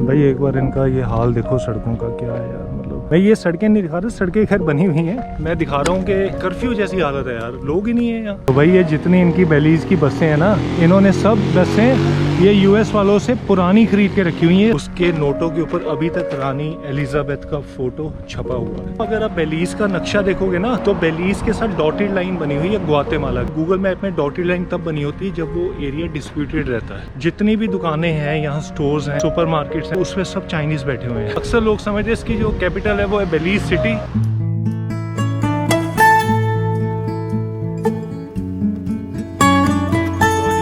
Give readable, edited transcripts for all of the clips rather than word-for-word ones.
भाई एक बार इनका ये हाल देखो सड़कों का, क्या है यार। मतलब भाई ये सड़कें नहीं दिखा रहे, सड़कें खैर बनी हुई हैं, मैं दिखा रहा हूँ कि कर्फ्यू जैसी हालत है यार, लोग ही नहीं है यहाँ। तो भाई ये जितनी इनकी बेलीज की बसें हैं ना, इन्होंने सब बसें ये यूएस वालों से पुरानी खरीद के रखी हुई है। उसके नोटों के ऊपर अभी तक रानी एलिजाबेथ का फोटो छपा हुआ है। अगर आप बेलीज का नक्शा देखोगे ना, तो बेलीज के साथ डॉटेड लाइन बनी हुई है ग्वाटेमाला। गूगल मैप में डॉटेड लाइन तब बनी होती है जब वो एरिया डिस्प्यूटेड रहता है। जितनी भी दुकानें हैं यहाँ, स्टोर्स हैं, सुपर मार्केट्स हैं, उसमें सब चाइनीज बैठे हुए हैं। अक्सर लोग समझते हैं इसकी जो कैपिटल है वो है बेलीज सिटी।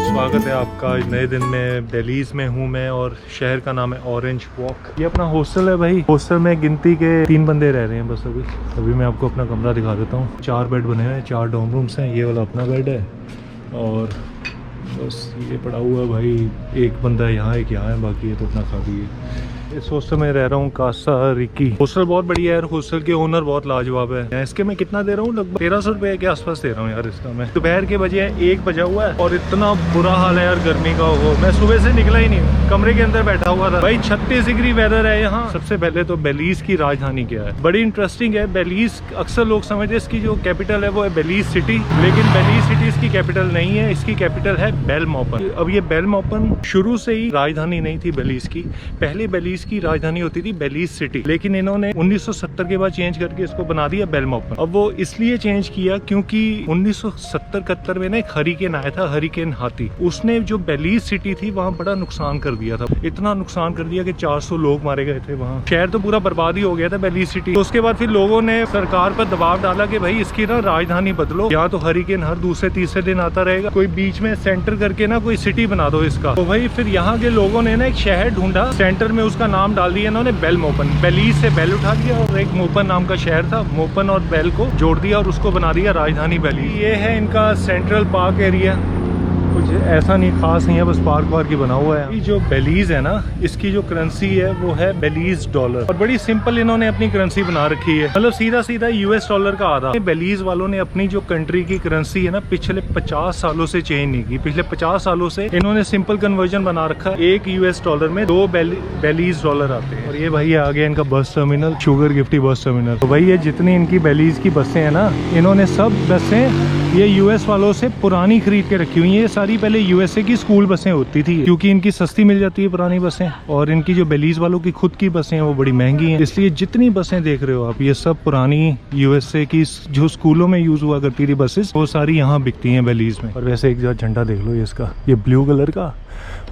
स्वागत है आपका नए दिन में। बेलीज में हूँ मैं और शहर का नाम है ऑरेंज वॉक। ये अपना हॉस्टल है भाई। हॉस्टल में गिनती के 3 बंदे रह रहे हैं बस। अभी मैं आपको अपना कमरा दिखा देता हूँ। 4 बेड बने हुए हैं, 4 डॉर्म रूम्स हैं। ये वाला अपना बेड है और बस ये पड़ा हुआ है भाई। एक बंदा यहाँ एक यहाँ है, बाकी ये तो अपना खाली है। इस हॉस्टल में रह रहा हूँ, कासा रिकी। हॉस्टल बहुत बढ़िया है यार। हॉस्टल के ओनर बहुत लाजवाब है। इसके मैं कितना दे रहा हूँ, लगभग 1300 रुपये के आसपास दे रहा हूँ यार इसका। मैं दोपहर के बजे 1 बजा हुआ है और इतना बुरा हाल है यार गर्मी का। हो मैं सुबह से निकला ही नहीं, कमरे के अंदर बैठा हुआ था भाई। 36 डिग्री वेदर है यहाँ। सबसे पहले तो बेलीज की राजधानी क्या है, बड़ी इंटरेस्टिंग है। बेलीज अक्सर लोग समझते हैं इसकी जो कैपिटल है वो है बेलीज सिटी, लेकिन बेलीज सिटी इसकी कैपिटल नहीं है। इसकी कैपिटल है बेलमोपन। अब ये बेलमोपन शुरू से ही राजधानी नहीं थी बेलीज की। पहले बेलीज की राजधानी होती थी बेलीज सिटी, लेकिन इन्होंने 1970 के बाद चेंज करके इसको बना दिया बेलमोपन। अब वो इसलिए चेंज किया क्योंकि 1970-71 में ना एक हरिकेन आया था, हरिकेन हाथी। उसने जो बेलीज सिटी थी वहाँ बड़ा नुकसान कर दिया था। इतना नुकसान कर दिया कि 400 लोग मारे गए थे वहाँ। शहर तो पूरा बर्बाद ही हो गया था बेलीज सिटी। तो उसके बाद फिर लोगों ने सरकार पर दबाव डाला कि भाई इसकी ना राजधानी बदलो, यहाँ तो हरिकेन हर दूसरे तीसरे दिन आता रहेगा, कोई बीच में सेंटर करके ना कोई सिटी बना दो इसका। तो भाई फिर यहाँ के लोगों ने ना एक शहर ढूंढा, सेंटर में उसका नाम डाल दिया इन्होंने बेलमोपन। बेलीज से बेल उठा दिया और एक मोपन नाम का शहर था, मोपन और बेल को जोड़ दिया और उसको बना दिया राजधानी बेलीज। ये है इनका सेंट्रल पार्क एरिया। कुछ ऐसा नहीं खास नहीं है, बस पार्क वार्क ही बना हुआ है। जो बेलीज है ना, इसकी जो करेंसी है वो है बेलीज डॉलर और बड़ी सिंपल इन्होंने अपनी करेंसी बना रखी है। मतलब सीधा सीधा यूएस डॉलर का आधा। बेलीज वालों ने अपनी जो कंट्री की करेंसी है ना, पिछले 50 सालों से चेंज नहीं की। पिछले 50 सालों से इन्होंने सिंपल कन्वर्जन बना रखा है। 1 यूएस डॉलर में 2 बेलीज डॉलर आते हैं। और ये भाई आ गया इनका bus terminal, sugar Gifty bus terminal. तो भाई ये जितनी इनकी बेलीज की बसें हैं ना, इन्होंने सब बसें ये यूएस वालों से पुरानी खरीद के रखी हुई है। सारी पहले यूएसए की स्कूल बसें होती थी, क्योंकि इनकी सस्ती मिल जाती है पुरानी बसें। और इनकी जो बेलीज वालों की खुद की बसें हैं वो बड़ी महंगी हैं। इसलिए जितनी बसें देख रहे हो आप, ये सब पुरानी यूएसए की जो स्कूलों में यूज हुआ करती थी बसेस, वो सारी यहाँ बिकती हैं बेलीज में। और वैसे एक झंडा देख लो इसका, ये ब्लू कलर का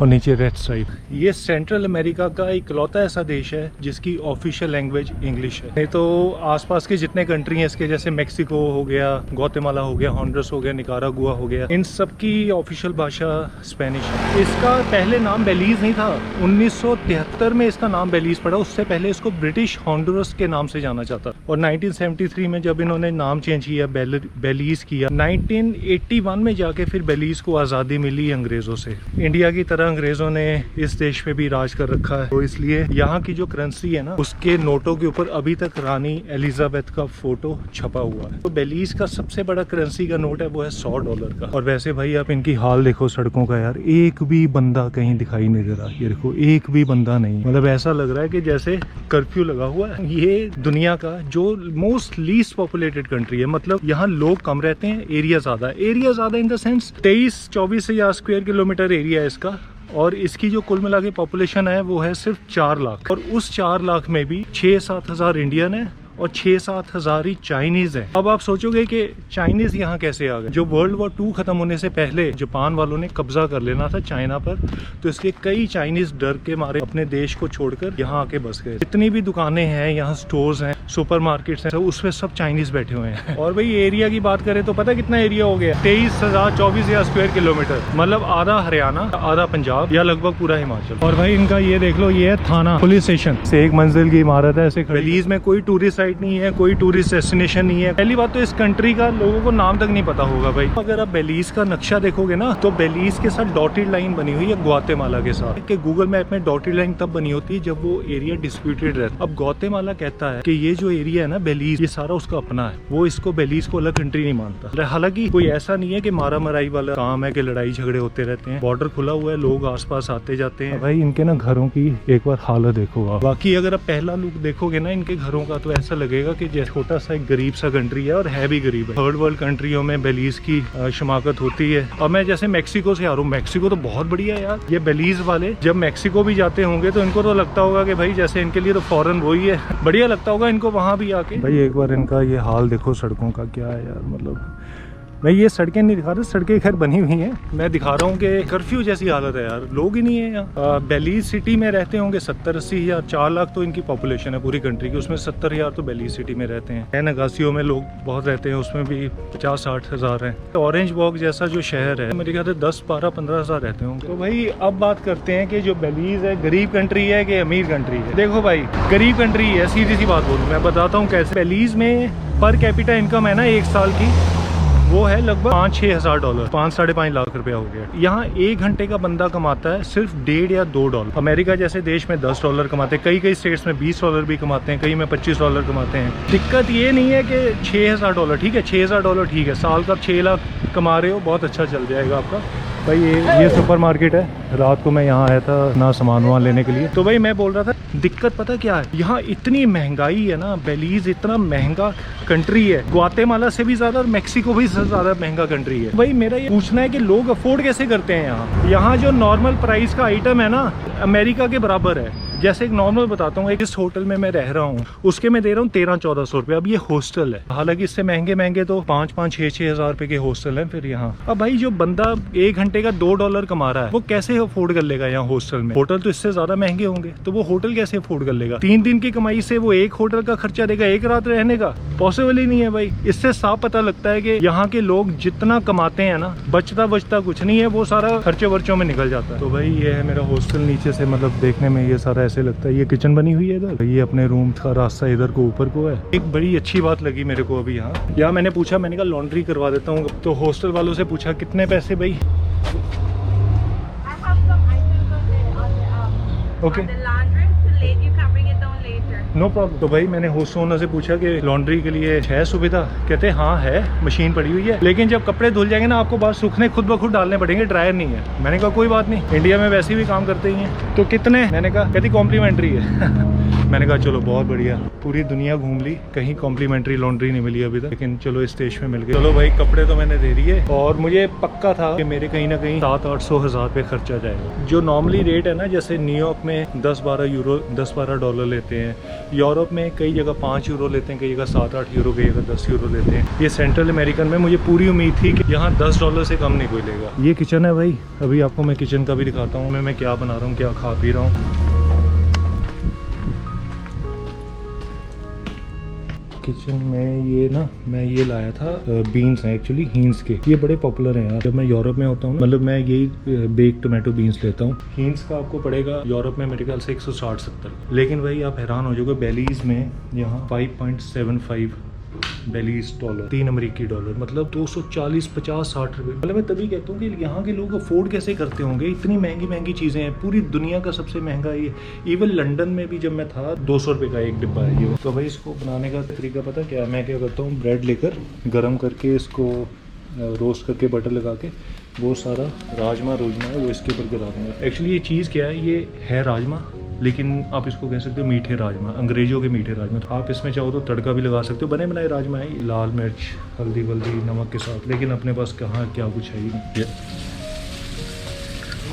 और नीचे रेड स्ट्राइप। ये सेंट्रल अमेरिका का इकलौता ऐसा देश है जिसकी ऑफिशियल लैंग्वेज इंग्लिश है। नहीं तो आसपास के जितने कंट्री हैं इसके, जैसे मेक्सिको हो गया, ग्वाटेमाला हो गया, हॉन्डुरस हो गया, निकारागुआ हो गया, इन सब की ऑफिशियल भाषा स्पेनिश है। इसका पहले नाम बेलीज नहीं था। 1973 में इसका नाम बेलीज पड़ा। उससे पहले इसको ब्रिटिश हॉन्डुरस के नाम से जाना जाता। और 1973 में जब इन्होंने नाम चेंज किया, बेलीज किया, 1981 में जाके फिर बेलीज को आज़ादी मिली अंग्रेज़ों से। इंडिया की तरह अंग्रेजों ने इस देश में भी राज कर रखा है, तो इसलिए यहाँ की जो करेंसी है ना, उसके नोटों के ऊपर अभी तक रानी एलिजाबेथ का फोटो छपा हुआ है। तो बेलीज का सबसे बड़ा करेंसी का नोट है वो है $100 का। और वैसे भाई आप इनकी हाल देखो सड़कों का यार, एक भी बंदा कहीं दिखाई नहीं दे रहा। ये देखो एक भी बंदा नहीं। मतलब ऐसा लग रहा है कि जैसे कर्फ्यू लगा हुआ है। ये दुनिया का जो मोस्ट लीस्ट पॉपुलेटेड कंट्री है। मतलब यहाँ लोग कम रहते हैं, एरिया ज्यादा in the sense 23-24 square kilometre area है इसका। और इसकी जो कुल मिला के पॉपुलेशन है वो है सिर्फ 4 लाख। और उस 4 लाख में भी 6-7 हज़ार इंडियन है और 6-7 हज़ार ही चाइनीज है। अब आप सोचोगे कि चाइनीज यहाँ कैसे आ गए। जो वर्ल्ड वॉर 2 खत्म होने से पहले जापान वालों ने कब्जा कर लेना था चाइना पर, तो इसलिए कई चाइनीज डर के मारे अपने देश को छोड़कर यहाँ आके बस गए। जितनी भी दुकानें हैं यहाँ, स्टोर्स हैं, सुपर मार्केट्स हैं, उसमें सब चाइनीज बैठे हुए हैं। और भाई एरिया की बात करें तो पता कितना एरिया हो गया, 23,024 स्क्वायर किलोमीटर। मतलब आधा हरियाणा, आधा पंजाब या लगभग पूरा हिमाचल। और भाई इनका ये देख लो, ये है थाना पुलिस स्टेशन से 1 मंजिल की इमारत है। ऐसे बेलीज में कोई टूरिस्ट साइट नहीं है, कोई टूरिस्ट डेस्टिनेशन नहीं है। पहली बात तो इस कंट्री का लोगों को नाम तक नहीं पता होगा भाई। अगर आप बेलीज का नक्शा देखोगे ना तो बेलीज के साथ डॉटेड लाइन बनी हुई है ग्वाटेमाला के साथ। कि गूगल मैप में डॉटेड लाइन तब बनी होती है जब वो एरिया डिस्प्यूटेड रहता है। अब ग्वाटेमाला कहता है कि ये जो एरिया है ना बेलीज, ये सारा उसका अपना है, वो इसको बेलीज को अलग कंट्री नहीं मानता। हालांकि कोई ऐसा नहीं है कि मारा मराई वाला काम है कि लड़ाई झगड़े होते रहते हैं। बॉर्डर खुला हुआ है, लोग आसपास आते जाते हैं। भाई इनके ना घरों की एक बार हालत देखो आप। बाकी अगर आप पहला लुक देखोगे ना इनके घरों का तो ऐसा लगेगा कि जैसे छोटा सा एक गरीब सा कंट्री है, और है भी गरीब है। थर्ड वर्ल्ड कंट्रियों में बेलीज की शमाकत होती है। और मैं जैसे मैक्सिको से आ रहा हूँ, मैक्सिको तो बहुत बढ़िया है यार। ये बेलीज वाले जब मैक्सिको भी जाते होंगे तो इनको तो लगता होगा कि भाई जैसे इनके लिए तो फॉरेन वही है, बढ़िया लगता होगा इनको वहाँ भी आके। भाई एक बार इनका ये हाल देखो सड़कों का, क्या है यार। मतलब मैं ये सड़कें नहीं दिखा रहा, सड़कें खैर बनी हुई हैं, मैं दिखा रहा हूँ कि कर्फ्यू जैसी हालत है यार, लोग ही नहीं है यहाँ। बेलीज सिटी में रहते होंगे 70-80 हज़ार, 4 लाख तो इनकी पॉपुलेशन है पूरी कंट्री की, उसमें 70 हज़ार तो बेलीज सिटी में रहते हैं। नगासियों में लोग बहुत रहते हैं, उसमें भी 50-60 हज़ार हैं। तो ऑरेंज वॉक जैसा जो शहर है मेरे ख्याल से 10-12-15 हज़ार रहते होंगे। तो भाई अब बात करते हैं कि जो बेलीज है गरीब कंट्री है कि अमीर कंट्री है। देखो भाई गरीब कंट्री है, सीधी सी बात बोलूँ, मैं बताता हूँ कैसे। बेलीज में पर कैपिटा इनकम है ना एक साल की, वो है लगभग 5-6 हज़ार डॉलर, 5-5.5 लाख रुपया हो गया। यहाँ 1 घंटे का बंदा कमाता है सिर्फ 1.5 या 2 डॉलर। अमेरिका जैसे देश में 10 डॉलर कमाते हैं, कई स्टेट्स में 20 डॉलर भी कमाते हैं, कई में 25 डॉलर कमाते हैं। दिक्कत ये नहीं है कि 6 हज़ार डॉलर, ठीक है 6 हज़ार डॉलर ठीक है, साल का 6 लाख कमा रहे हो, बहुत अच्छा चल जाएगा आपका। भाई ये सुपर मार्केट है, रात को मैं यहाँ आया था ना सामान वामान लेने के लिए। तो भाई मैं बोल रहा था दिक्कत पता क्या है, यहाँ इतनी महंगाई है ना, बेलीज इतना महंगा कंट्री है, ग्वाटेमाला से भी ज़्यादा और मैक्सिको भी ज़्यादा महंगा कंट्री है। भाई मेरा ये पूछना है कि लोग अफोर्ड कैसे करते हैं यहाँ। यहाँ जो नॉर्मल प्राइस का आइटम है ना अमेरिका के बराबर है। जैसे एक नॉर्मल बताता हूँ, जिस होटल में मैं रह रहा हूँ उसके मैं दे रहा हूँ 1300-1400 रुपये। अब ये हॉस्टल है, हालांकि इससे महंगे तो 5-6 हज़ार रुपये के हॉस्टल हैं फिर यहाँ। अब भाई जो बंदा 1 घंटे का 2 डॉलर कमा रहा है वो कैसे अफोर्ड कर लेगा यहाँ हॉस्टल में। होटल तो इससे ज्यादा महंगे होंगे, तो वो होटल कैसे अफोर्ड कर लेगा। 3 दिन की कमाई से वो एक होटल का खर्चा देगा 1 रात रहने का, पॉसिबल ही नहीं है भाई। इससे साफ पता लगता है कि यहाँ के लोग जितना कमाते हैं ना बचता कुछ नहीं है, वो सारा खर्चे वर्चों में निकल जाता है। तो भाई ये है मेरा हॉस्टल, नीचे से मतलब देखने में ये सारा ऐसे लगता है। ये किचन बनी हुई है इधर, ये अपने रूम का रास्ता इधर को ऊपर को है। एक बड़ी अच्छी बात लगी मेरे को अभी यहाँ मैंने पूछा, मैंने कहा लॉन्ड्री करवा देता हूँ, तो हॉस्टल वालों से पूछा कितने पैसे भाई। Okay no problem. तो भाई मैंने होस्ट ओनर से पूछा कि लॉन्ड्री के लिए है सुविधा, कहते हैं हाँ है, मशीन पड़ी हुई है, लेकिन जब कपड़े धुल जाएंगे ना आपको बाहर सूखने खुद ब खुद डालने पड़ेंगे, ड्रायर नहीं है। मैंने कहा कोई बात नहीं, इंडिया में वैसे भी काम करते ही हैं। तो कितने, मैंने कहा कहती कॉम्प्लीमेंट्री है। मैंने कहा चलो बहुत बढ़िया, पूरी दुनिया घूम ली, कहीं कॉम्प्लीमेंट्री लॉन्ड्री नहीं मिली अभी तक, लेकिन चलो इस देश में मिल गई। चलो भाई कपड़े तो मैंने दे दिए, और मुझे पक्का था कि मेरे कहीं ना कहीं 700-800 हज़ार रुपये खर्चा जाएगा। जो नॉर्मली रेट है ना, जैसे न्यूयॉर्क में 10-12 यूरो 10-12 डॉलर लेते हैं, यूरोप में कई जगह 5 यूरो लेते हैं, कई जगह 7-8 यूरो, कई जगह 10 यूरो लेते हैं। ये सेंट्रल अमेरिकन में मुझे पूरी उम्मीद थी कि यहाँ 10 डॉलर से कम नहीं कोई लेगा। ये किचन है भाई, अभी आपको मैं किचन का भी दिखाता हूँ, मैं क्या बना रहा हूँ, क्या खा पी रहा हूँ। किचन में ये ना, मैं ये लाया था बीन्स हैं एक्चुअली, हीन्स के, ये बड़े पॉपुलर हैं यार। जब मैं यूरोप में होता हूँ मतलब मैं यही बेक टोमेटो बीन्स लेता हूँ। हीन्स का आपको पड़ेगा यूरोप में मेरे ख्याल से 160-170, लेकिन भाई आप हैरान हो जाओगे, बेलीज में यहाँ 5.75 बेलीज डॉलर, 3 अमेरिकी डॉलर, मतलब 240-50-60 रुपये। मतलब मैं तभी कहता हूँ कि यहाँ के लोग अफोर्ड कैसे करते होंगे, इतनी महंगी चीज़ें हैं। पूरी दुनिया का सबसे महंगा ये, इवन लंदन में भी जब मैं था 200 रुपये का एक डिब्बा है ये। तो भाई इसको बनाने का तरीका पता क्या है, मैं क्या करता हूँ, ब्रेड लेकर गर्म करके इसको रोस्ट करके बटर लगा के वो सारा राजमा है वो इसके ऊपर गिरा दूँगा। एक्चुअली ये चीज़ क्या है, ये है राजमा, लेकिन आप इसको कह सकते हो मीठे राजमा, अंग्रेजों के मीठे राजमा। तो आप इसमें चाहो तो तड़का भी लगा सकते हो, बने बनाए राजमा है, लाल मिर्च हल्दी वल्दी नमक के साथ, लेकिन अपने पास कहाँ क्या कुछ है ही नहीं।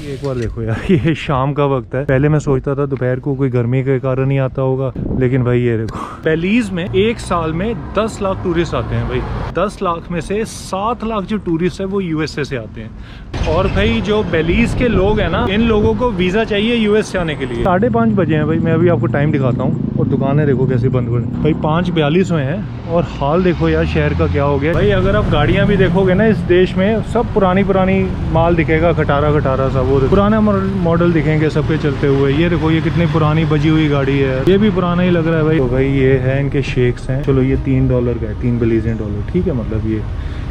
एक बार देखो यार, ये शाम का वक्त है, पहले मैं सोचता था दोपहर को कोई गर्मी के कारण ही आता होगा, लेकिन भाई ये देखो, बेलीज में एक साल में 10 लाख टूरिस्ट आते हैं भाई। 10 लाख में से 7 लाख जो टूरिस्ट है वो यूएसए से आते हैं। और भाई जो बेलीज के लोग हैं ना, इन लोगों को वीजा चाहिए यूएस से आने के लिए। 5:30 बजे हैं भाई, मैं अभी आपको टाइम दिखाता हूँ, और दुकानें देखो कैसे बंद बंद भाई, 5:42 हुए हैं। और हाल देखो यार शहर का क्या हो गया भाई। अगर आप गाड़ियाँ भी देखोगे ना इस देश में, सब पुरानी माल दिखेगा, खटारा सा वो बहुत पुराना मॉडल दिखेंगे सबके चलते हुए। ये देखो ये कितनी पुरानी बजी हुई गाड़ी है, ये भी पुराना ही लग रहा है भाई। तो भाई ये है इनके शेक्स हैं। चलो ये $3 का है, $3 बिलियन, ठीक है। मतलब ये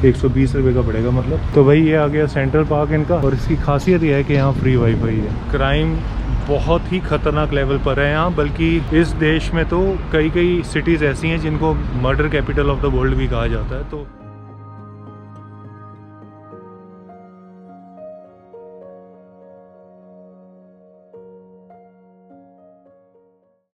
120 रुपये का पड़ेगा मतलब। तो भाई ये आ गया सेंट्रल पार्क इनका, और इसकी खासियत ये है कि यहाँ फ्री वाईफाई है। क्राइम बहुत ही खतरनाक लेवल पर है यहाँ, बल्कि इस देश में तो कई सिटीज़ ऐसी हैं जिनको murder capital of the world भी कहा जाता है। तो